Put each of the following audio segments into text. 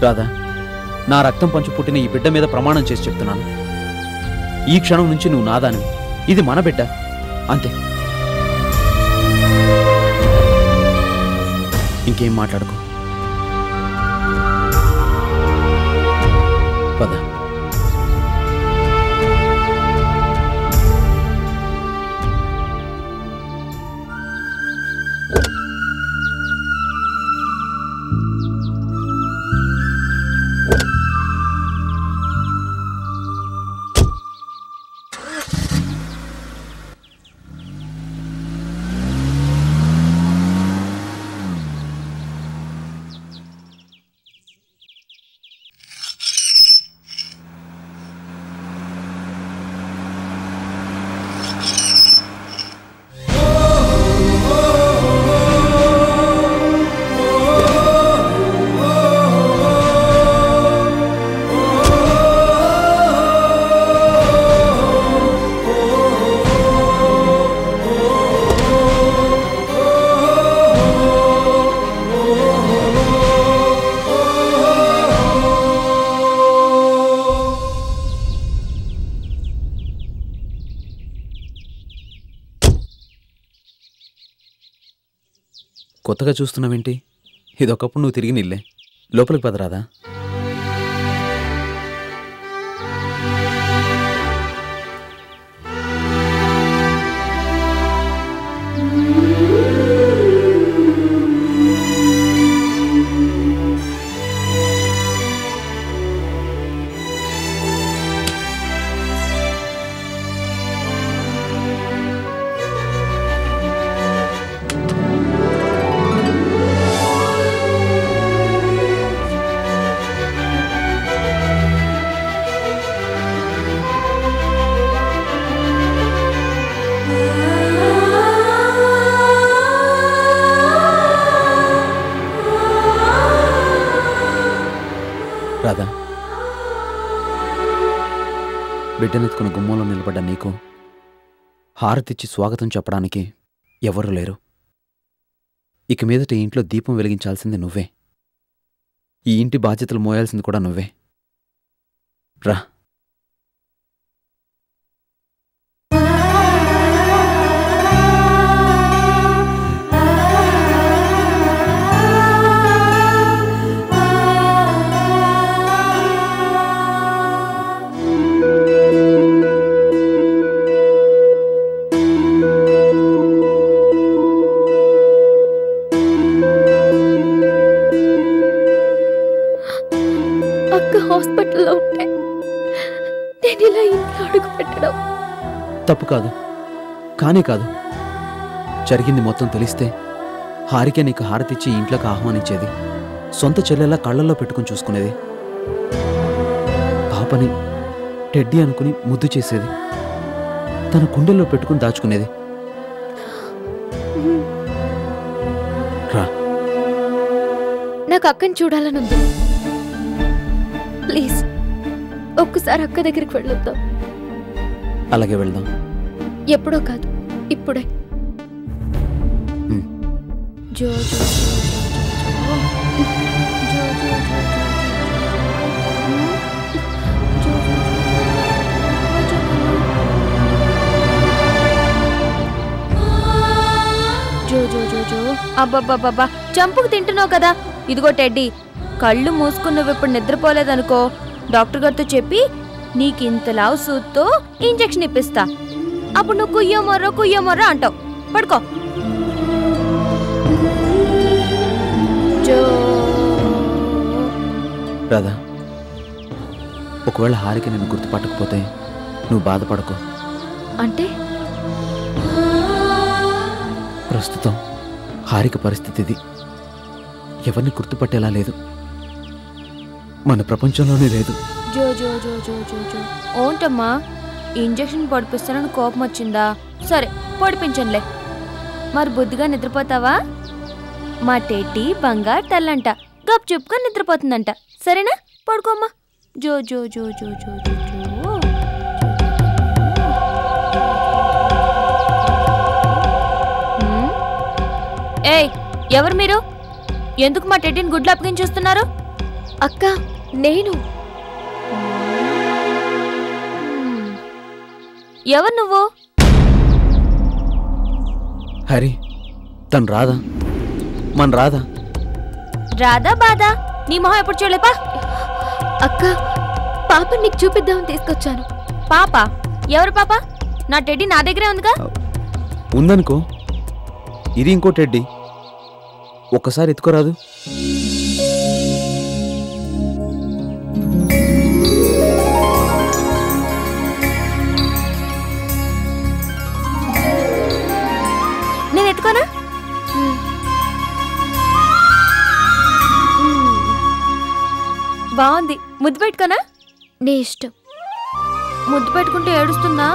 రాధా, నా రక్తం పంచు పుట్టిన ఈ బిడ్డ మీద ప్రమాణం చేసి చెప్తున్నాను. ఈ క్షణం నుంచి నువ్వు నాదానివి. ఇది మన బిడ్డ, అంతే. ఇంకేం మాట్లాడుకో. పద. కొత్తగా చూస్తున్నావేంటి? ఇదొకప్పుడు నువ్వు తిరిగి నిల్లే. లోపలికి పదరాదా? రాధా, బిడ్డనెత్తుకుని గుమ్మంలో నిలబడ్డ నీకు హారతిచ్చి స్వాగతం చెప్పడానికి ఎవరూ లేరు. ఇక మీదట ఈ ఇంట్లో దీపం వెలిగించాల్సింది నువ్వే. ఈ ఇంటి బాధ్యతలు మోయాల్సింది కూడా నువ్వే. రా. హాస్పిటల్లో ఉంటే నేను ఇలా ఇంట్లో అడుగు పెట్టడం తప్పు కాదు, కానే కాదు. జరిగింది మొత్తం తెలిస్తే హారికే నీకు హారతిచ్చి ఇంట్లోకి ఆహ్వానించేది, సొంత చెల్లెలా కళ్ళల్లో పెట్టుకుని చూసుకునేది, పాపని టెడ్డీ అనుకుని ముద్దు చేసేది, తన గుండెల్లో పెట్టుకుని దాచుకునేది. రా. నాకు అక్కని చూడాలనుంది. ప్లీజ్ ఒక్కసారి అక్క దగ్గరికి వెళ్ళొద్దాం. అలాగే వెళ్దాం. ఎప్పుడో కాదు, ఇప్పుడే. జో జో జో జో జో జో. అబ్బబ్బబ్బబ్బా, చంపుకు తింటున్నావు కదా. ఇదిగో టెడ్డీ, కళ్ళు మూసుకుని నువ్వు ఇప్పుడు నిద్రపోలేదనుకో, డాక్టర్ గారితో చెప్పి నీకింతలావు సూత్తో ఇంజెక్షన్ ఇప్పిస్తా. అప్పుడు నువ్వు కుయ్యమొర్రో అంటావు. పడుకో. రాధా, ఒకవేళ హారిక నిన్ను గుర్తుపట్టకపోతే నువ్వు బాధపడకు. అంటే ప్రస్తుతం హారిక పరిస్థితి ఇది. ఎవరిని గుర్తుపట్టేలా లేదు, మన ప్రపంచంలోనే లేదు. జో జో జో జో జో జో. ఓంటమ్మా, ఇంజెక్షన్ పొడిపిస్తానని కోపం వచ్చిందా? సరే పొడిపించనులే. మరి బుద్ధిగా నిద్రపోతావా? మా టెడ్డీ బంగారు తల్లంట, గప్ చెప్పుగా నిద్రపోతుందంట. సరేనా? పడుకోమ్మా. జో జో జో జో జో జో జో. ఏయ్, ఎవరు మీరు? ఎందుకు మా టెడ్డీని గుడ్లు అప్పగించి చూస్తున్నారు? అక్క నేను. ఎవరు నువ్వు? హరి, తను రాదా? మన రాదా? రాదా బాధా? నీ మొహం ఎప్పుడు చూడలేపా? అక్క, పాప నీకు చూపిద్దామని తీసుకొచ్చాను. పాప? ఎవరు పాప? నా టెడ్డీ నా దగ్గరే ఉందిగా. ఉందనుకో, ఇది ఇంకో టెడ్డీ. ఒక్కసారి ఎత్తుకోరాదు? నేను ఎత్తుకోనా? బాగుంది. ముద్దు పెట్టుకోనా? నీ ఇష్టం. ముద్దు పెట్టుకుంటే ఏడుస్తుందా?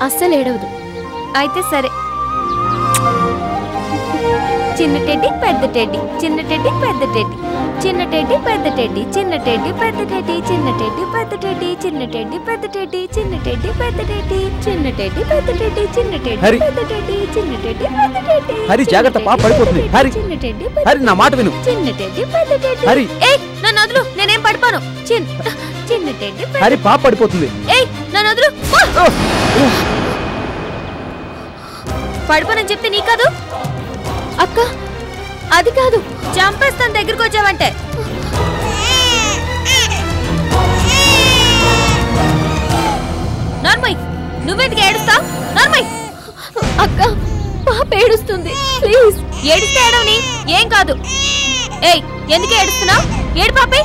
అస్సలు ఏడవదు. అయితే సరే. చిన్న టెడ్డీ పెద్ద టెడ్డీ, చిన్న టెడ్డీ పెద్ద టెడ్డీ, చిన్న టెడ్డీ పెద్ద టెడ్డీ, చిన్న టెడ్డీ పెద్ద టెడ్డీ, చిన్న టెడ్డీ పెద్ద టెడ్డీ, చిన్న టెడ్డీ పెద్ద టెడ్డీ, చిన్న టెడ్డీ పెద్ద టెడ్డీ, చిన్న టెడ్డీ పెద్ద టెడ్డీ, చిన్న టెడ్డీ పెద్ద టెడ్డీ, చిన్న టెడ్డీ పెద్ద టెడ్డీ. హరి, జాగ్రత్త, పాప పడిపోతుంది. హరి, చిన్న టెడ్డీ, హరి, నా మాట విను. చిన్న టెడ్డీ పెద్ద టెడ్డీ. హరి, ఏయ్ నన్ను వదులు, నేనేం పడిపోను. చిన్న టెడ్డీ. హరి, పాప పడిపోతుంది. ఏయ్ నన్ను వదులు. పడిపోనని చెప్తే నీ కాదు. అక్క, అది కాదు. చంపేస్తాను దగ్గరికి వచ్చావంటే. నార్మల్, నువ్వెందుకు ఏడుస్తావు? నార్మల్. అక్క, పాప ఏడుస్తుంది. ప్లీజ్. ఏడిస్తే ఏడవని, ఏం కాదు. ఏయ్ ఎందుకు ఏడుస్తున్నావు? ఏడు పాపే.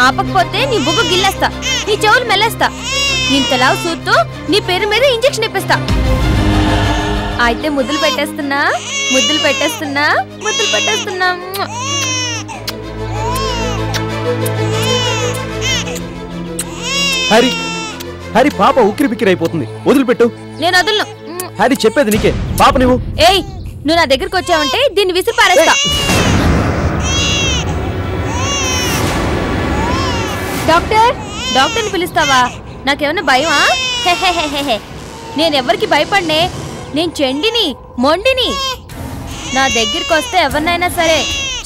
ఆపకపోతే నీ బుగ్గ గిల్లేస్తా, నీ చెవులు మెల్లేస్తా, ఇంతలా సూత్తు నీ పేరు మీద ఇంజెక్షన్ ఇప్పిస్తా. అయితే ముద్దులు పెట్టేస్తున్నా, ముద్దులు పెట్టేస్తున్నా, ముద్దులు పెట్టేస్తున్నా. హరి, హరి, పాప ఉక్కిరి బిక్కిరి అయిపోతుంది. వదిలిపెట్టు. నేను వదులను. హరి, చెప్పేది నీకే. పాప నువ్వు. ఏయ్ నువ్వు నా దగ్గరికి వచ్చావంటే దీన్ని విసిరి పారేస్తా. డాక్టర్, డాక్టర్ని పిలుస్తావా? నాకేమన్నా భయమా? నేనెవరికి భయపడనే. నేను చెండిని, మొండిని. నా దగ్గరికి వస్తే ఎవరినైనా సరే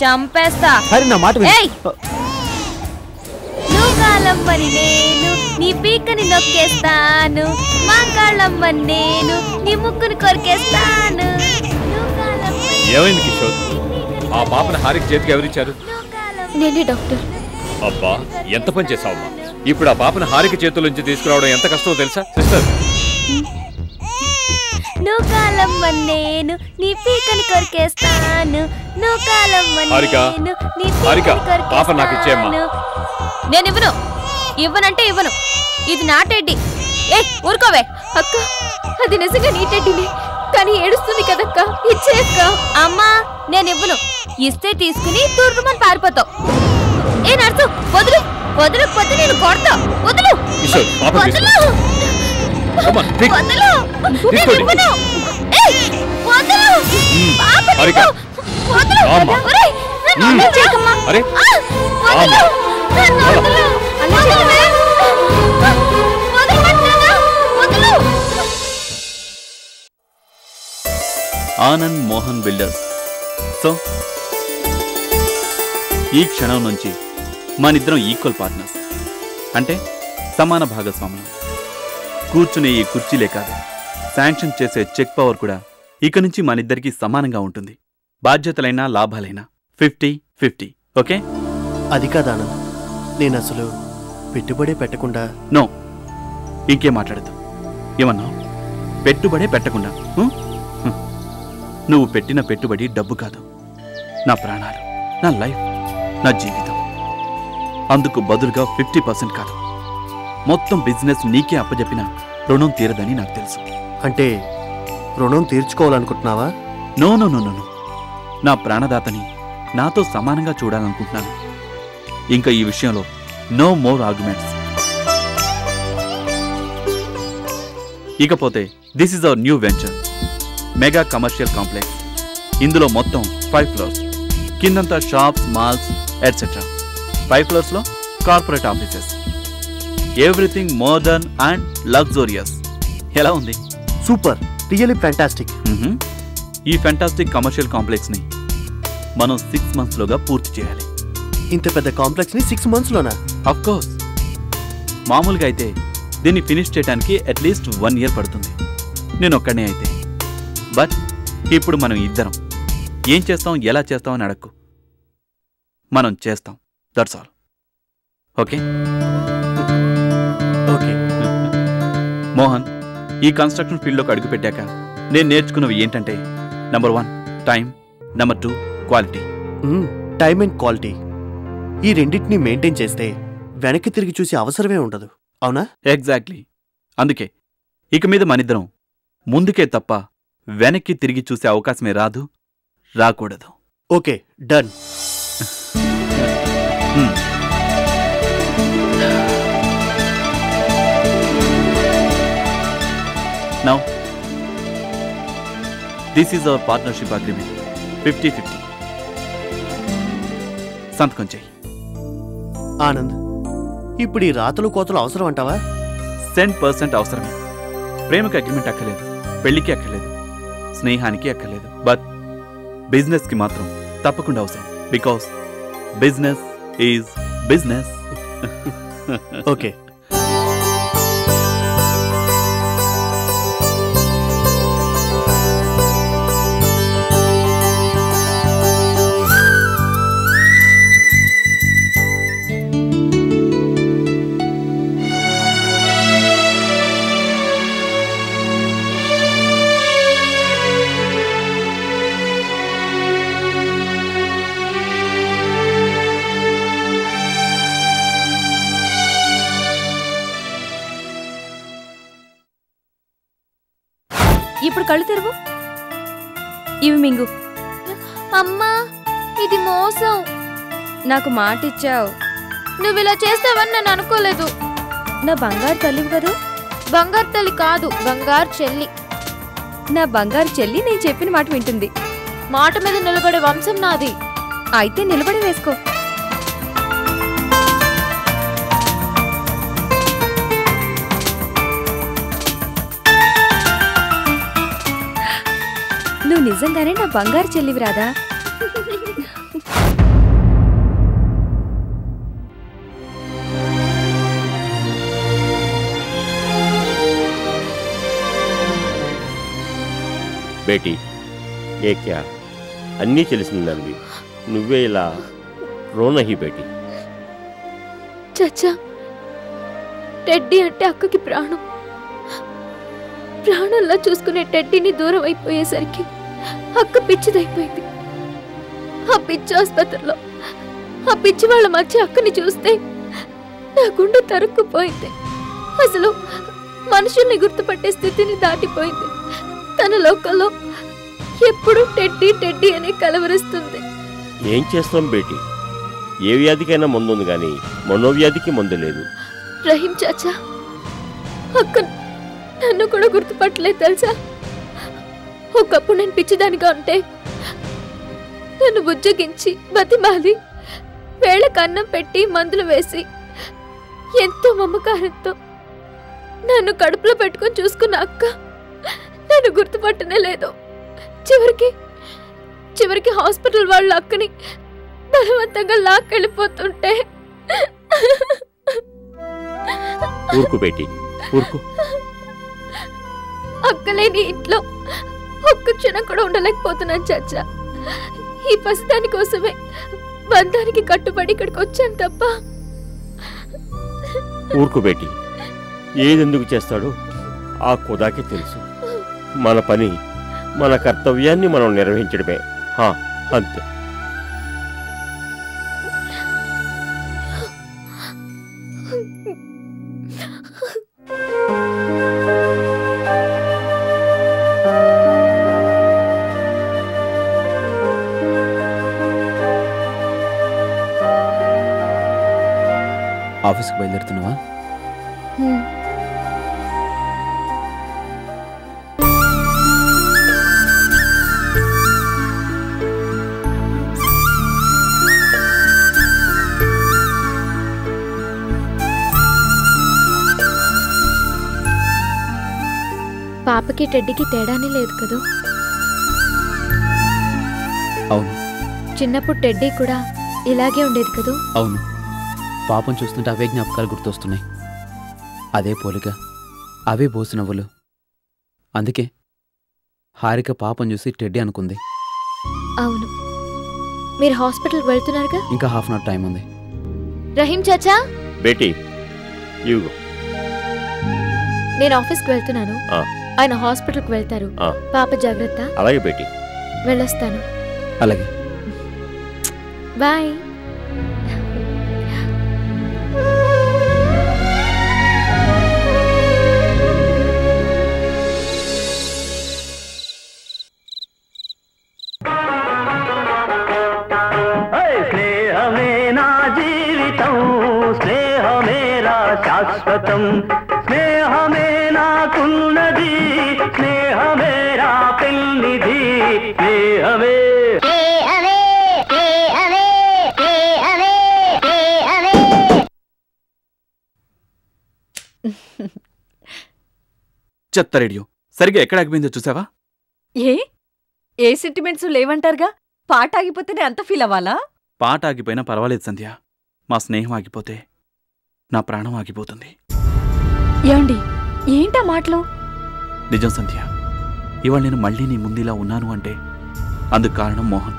చంపేస్తా. హరి, నా మాట విను. ఏయ్ నువ్వు కాలమ్మని నేను నీ పీకని నొక్కేస్తాను, మా కాళ్ళమ్మని నేను నీ ముక్కుని కొరికేస్తాను. ఏమైంది కిషోర్? ఆ పాపను హారికి చేతికి ఎవరిచ్చారు? నేనే డాక్టర్. అబ్బా, ఎంత పని చేసావమ్మా. ఇప్పుడు ఆ పాపను హారిక చేతుల నుంచి తీసుకురావడం ఎంత కష్టమో తెలుసా సిస్టర్? నువ్వు కాలమ్మని నేను నీ పీకని కొరికేస్తాను, నువ్వు కాలమ్మని నేను నీ పీకని పాప నాకు ఇచ్చేయమ్మా. నేను ఇవ్వను. ఇవ్వనంటే ఇవ్వను. ఇది నా టెడ్డీ. ఏ ఊరుకోవే. అక్క, అది నిజంగా నీ టెడ్డీనే, కానీ ఏడుస్తుంది కదక్క. ఇచ్చేయక్క. అమ్మా నేను ఇవ్వను. ఇస్తే తీసుకుని తూర్పుమని పారిపోతావు. ఏ నర్సు, వదులు. వదలకపోతే నేను కొడతా. వదులు. వదులు. వదులు. నేను ఇవ్వను. ఏయ్ వదులు. పాపని వదులు. ఒరేయ్ నన్ను వదిలి చేయకమ్మా. వదులు. నన్ను వదులు. అలా చేయవే. వదలమంటానా? వదులు. ఆనంద్ మోహన్ బిల్డర్స్. సో ఈ క్షణం నుంచి మనిద్దరం ఈక్వల్ పార్ట్నర్స్, అంటే సమాన భాగస్వాములు. కూర్చునే ఈ కుర్చీలే కాదు, శాంక్షన్ చేసే చెక్ పవర్ కూడా ఇక నుంచి మనిద్దరికీ సమానంగా ఉంటుంది. బాధ్యతలైనా లాభాలైనా 50-50. ఓకే? అది కాదానంద్, నేను అసలు పెట్టుబడి పెట్టకుండా. నో, ఇంకేం మాట్లాడదు. ఏమన్నావు? పెట్టుబడే పెట్టకుండా? నువ్వు పెట్టిన పెట్టుబడి డబ్బు కాదు, నా ప్రాణాలు, నా లైఫ్, నా జీవితం. అందుకు బదులుగా 50% కాదు, మొత్తం బిజినెస్ నీకే అప్పజెప్పిన రుణం తీరదని నాకు తెలుసు. అంటే రుణం తీర్చుకోవాలనుకుంటున్నావా? నో నో నో నో, నా ప్రాణదాతని నాతో సమానంగా చూడాలనుకుంటున్నాను. ఇంకా ఈ విషయంలో నో మోర్ ఆర్గ్యుమెంట్స్. ఇకపోతే this is our new venture, mega commercial complex. ఇందులో మొత్తం 5 floors. కిందంతా షాప్స్, మాల్స్ ఎట్సెట్రా. 5 floors లో corporate offices. Everything modern and luxurious. ఎలా ఉంది? Super, really fantastic. ఈ ఫ్యాంటాస్టిక్ కమర్షియల్ కాంప్లెక్స్ ని మనం 6 months లోగా పూర్తి చేయాలి. ఇంత పెద్ద కాంప్లెక్స్ ని 6 monthsలోనా? కోర్స్ మామూలుగా అయితే దీన్ని ఫినిష్ చేయడానికి అట్లీస్ట్ 1 year పడుతుంది, నేను ఒక్కనే అయితే. బట్ ఇప్పుడు మనం ఇద్దరం ఏం చేస్తాం, ఎలా చేస్తాం అని అడక్కు. మనం చేస్తాం, that's all. Okay okay. Mohan, ఈ కన్స్ట్రక్షన్ ఫీల్డ్లోకి అడుగుపెట్టాక నేను నేర్చుకున్నవి ఏంటంటే, number 1 time, number 2 quality. Time and quality ఈ రెండింటినీ మెయింటైన్ చేస్తే వెనక్కి తిరిగి చూసే అవసరమే ఉండదు, అవునా? ఎగ్జాక్ట్లీ. అందుకే ఇక మీద మనిద్దరం ముందుకే తప్ప వెనక్కి తిరిగి చూసే అవకాశమే రాదు, రాకూడదు. Okay, done. Now this is hour partnership agreement. 50-50. సంతకం చెయ్యి. ఆనంద్, ఇప్పుడు ఈ రాతలు కోతలు అవసరం అంటావా? 100% అవసరమే. ప్రేమకి అగ్రిమెంట్ అక్కర్లేదు, పెళ్లికి అక్కర్లేదు, స్నేహానికి అక్కర్లేదు. బట్ బిజినెస్కి మాత్రం తప్పకుండా అవసరం. Because business is business. Okay. ఇప్పుడు కళ్ళు తెరువు, ఇవి మింగు. అమ్మా, ఇది మోసం. నాకు మాట ఇచ్చావు, నువ్వు ఇలా చేస్తావని నేను అనుకోలేదు. నా బంగారు తల్లివి కదూ. బంగారు తల్లి కాదు, బంగారు చెల్లి. నా బంగారు చెల్లి నేను చెప్పిన మాట వింటుంది. మాట మీద నిలబడే వంశం నాది. అయితే నిలబడి వేసుకో. నువ్వు నిజంగానే నా బంగారు చెల్లివి రాదా? బేటీ, ఏ క్యా అన్నీ తెలిసిందండి, నువ్వే ఇలా రోనహి బేటీ. చచ్చా, టెడ్డీ అంటే అక్కకి ప్రాణం. ప్రాణంలా చూసుకునే టెడ్డీని దూరం అయిపోయేసరికి అక్క పిచ్చిదైపోయింది. ఆ పిచ్చి ఆసుపత్రిలో ఆ పిచ్చి వాళ్ళ మధ్య అక్కని చూస్తే నా గుండె తరుక్కుపోయింది. అసలు మనుషుల్ని గుర్తుపట్టే స్థితిని దాటిపోయింది. తన లోకంలో ఎప్పుడు టెడ్డీ టెడ్డీ అనే కలవరిస్తుంది. ఏం చేస్తాం బేటీ, ఏ వ్యాధికైనా మందుంది కానీ మనోవ్యాధికి మందు లేదు. రహీం చాచా, అక్క నన్ను కూడా గుర్తుపట్టలేదు తెలుసా. ఒకప్పుడు నేను పిచ్చిదానిగా ఉంటే నన్ను బుజ్జగించి బతిమాలి వేళకు అన్నం పెట్టి మందులు వేసి ఎంతో మమకారంతో నన్ను కడుపులో పెట్టుకొని చూసుకున్న అక్క నన్ను గుర్తుపట్టనే లేదు. చివరికి హాస్పిటల్ వాళ్ళు అక్కని బలవంతంగా లాక్కెళ్ళిపోతుంటే. ఊరుకు బేటీ, ఊరుకు. అక్కలేని ఇంట్లో ఒక్క క్షణం కూడా ఉండలేకపోతున్నాను చాచా. ఈ పసిదాని కోసమే బంధానికి కట్టుబడి ఇక్కడికి వచ్చాను తప్ప. ఊరుకు బేటీ, ఏదెందుకు చేస్తాడో ఆ ఖుదాకే తెలుసు. మన పని, మన కర్తవ్యాన్ని మనం నిర్వహించడమే, అంతే. ఆఫీస్కి బయలుదేరుతున్నావా? పాపకి టెడ్డీకి తేడానే లేదు కదా. అవును. చిన్నప్పుడు టెడ్డీ కూడా ఇలాగే ఉండేది కదూ? అవును, పాపం చూస్తుంటే అవే జ్ఞాపకాలు గుర్తొస్తున్నాయి. అదే పోలిక, అవే బోసి నవ్వులు. అందుకే హారిక పాపం చూసి టెడ్డీ అనుకుంది. అవును. మీరు హాస్పిటల్కి వెళ్తున్నారుగా? ఇంకా హాఫ్ అన్ అవర్ టైం ఉంది. రహీం చాచా, బేటీ ఇవ్వు. నేను ఆఫీస్కి వెళ్తున్నాను. ఆయన హాస్పిటల్కి వెళ్తారు. పాప జాగ్రత్త. అలాగే బేటీ, వెళ్ళొస్తాను. అలాగే. బాయ్. శాశ్వతం స్నేహమే నాకున్నది, స్నేహమే రా పెళ్లిది, స్నేహమే. చెత్త రేడియో సరిగా ఎక్కడ ఆగిపోయిందో చూసావా? ఏ సెంటిమెంట్స్ లేవంటారుగా? పాట ఆగిపోతేనే అంత ఫీల్ అవ్వాలా? పాట ఆగిపోయినా పర్వాలేదు సంధ్య, మా స్నేహం ఆగిపోతే నా ప్రాణం ఆగిపోతుంది. ఏమండి, ఏంటా మాటలు? నిజం సంధ్య, ఇవాళ నేను మళ్ళీ నీ ముందులా ఉన్నాను అంటే అందుకు కారణం మోహన్.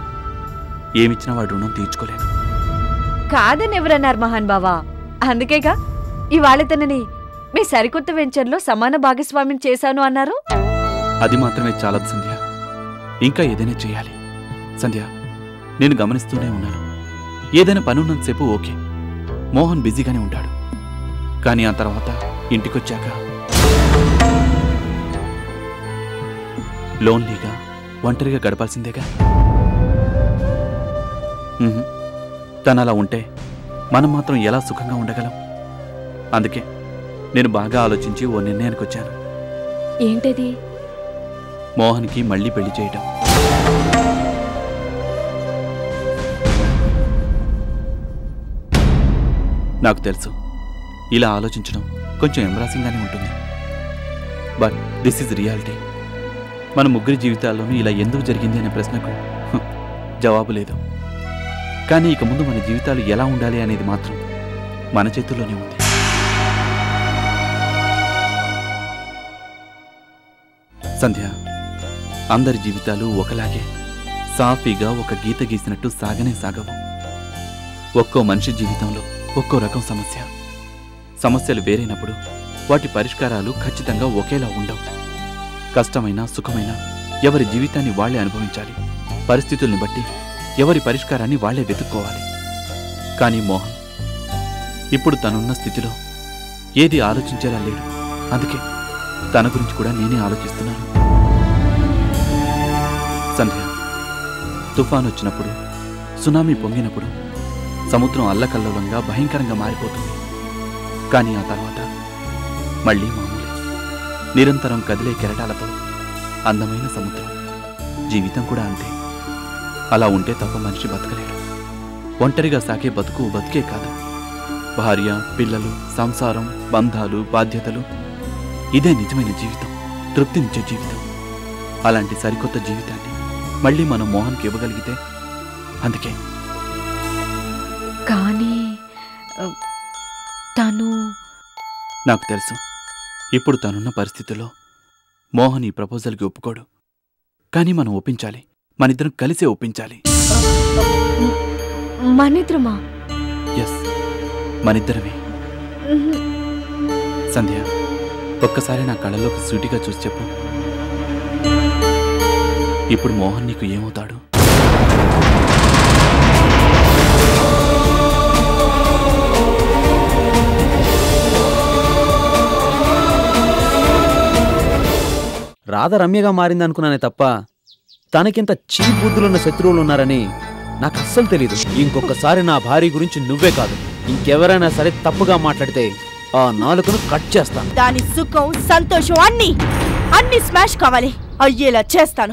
ఏమిచ్చినా వాడు రుణం తీర్చుకోలేను. కాదని ఎవరన్నారు మహాన్ బావా? అందుకేగా ఇవాళ తనని మీ సరికొత్త వెంచర్లో సమాన భాగస్వామ్యం చేశాను అన్నారు. అది మాత్రమే చాలదు సంధ్య, ఇంకా ఏదైనా చెయ్యాలి. సంధ్య, నేను గమనిస్తూనే ఉన్నాను, ఏదైనా పనున్నంతసేపు ఓకే, మోహన్ బిజీగానే ఉంటాడు. కానీ ఆ తర్వాత ఇంటికొచ్చాక లోన్లీగా ఒంటరిగా గడపాల్సిందేగా. తను అలా ఉంటే మనం మాత్రం ఎలా సుఖంగా ఉండగలం? అందుకే నేను బాగా ఆలోచించి ఓ నిర్ణయానికి వచ్చాను. ఏంటది? మోహన్కి మళ్ళీ పెళ్లి చేయటం. నాకు తెలుసు, ఇలా ఆలోచించడం కొంచెం ఎంబ్రాసింగ్గానే ఉంటుంది. But this is reality. మన ముగ్గురి జీవితాల్లోనూ ఇలా ఎందుకు జరిగింది అనే ప్రశ్నకు జవాబు లేదు. కానీ ఇక ముందు మన జీవితాలు ఎలా ఉండాలి అనేది మాత్రం మన చేతుల్లోనే ఉంది. సంధ్య, అందరి జీవితాలు ఒకలాగే సాఫీగా ఒక గీత గీసినట్టు సాగనే సాగవు. ఒక్కో మనిషి జీవితంలో ఒక్కో రకం సమస్య. సమస్యలు వేరైనప్పుడు వాటి పరిష్కారాలు ఖచ్చితంగా ఒకేలా ఉండవు. కష్టమైన సుఖమైన ఎవరి జీవితాన్ని వాళ్లే అనుభవించాలి. పరిస్థితుల్ని బట్టి ఎవరి పరిష్కారాన్ని వాళ్లే వెతుక్కోవాలి. కానీ మోహన్ ఇప్పుడు తనున్న స్థితిలో ఏది ఆలోచించేలా లేడు. అందుకే తన గురించి కూడా నేనే ఆలోచిస్తున్నాను. సంధ్య, తుఫాన్ వచ్చినప్పుడు, సునామీ పొంగినప్పుడు సముద్రం అల్లకల్లోలంగా భయంకరంగా మారిపోతుంది. కానీ ఆ తర్వాత మళ్లీ మామూలే. నిరంతరం కదిలే కెరటాలతో అందమైన సముద్రం. జీవితం కూడా అంతే. అలా ఉంటే తప్ప మనిషి బతకలేడు. ఒంటరిగా సాగే బతుకు బతికే కాదు. భార్య, పిల్లలు, సంసారం, బంధాలు, బాధ్యతలు, ఇదే నిజమైన జీవితం, తృప్తినిచ్చే జీవితం. అలాంటి సరికొత్త జీవితాన్ని మళ్ళీ మనం మోహన్కి ఇవ్వగలిగితే. అందుకే. కానీ తను, నాకు తెలుసు, ఇప్పుడు తనున్న పరిస్థితుల్లో మోహన్ ఈ ప్రపోజల్కి ఒప్పుకోడు. కానీ మనం ఒప్పించాలి. మనిద్దరం కలిసే ఒప్పించాలి. మనిద్దరమా? ఎస్, మనిద్దరమే. సంధ్య, ఒక్కసారి నా కళ్ళలోకి సూటిగా చూసి చెప్పు, ఇప్పుడు మోహన్ నీకు ఏమవుతాడు? రాధ రమ్యగా మారిందనుకున్నానే తప్ప తనకింత చీప్ బుద్ధులున్న శత్రువులున్నారని నాకు అస్సలు తెలీదు. ఇంకొకసారి నా భార్య గురించి నువ్వే కాదు, ఇంకెవరైనా సరే తప్పుగా మాట్లాడితే ఆ నాలుకను కట్ చేస్తాను. దాని సుఖం, సంతోషం అన్ని స్మాష్ కావాలి, అయ్యేలా చేస్తాను.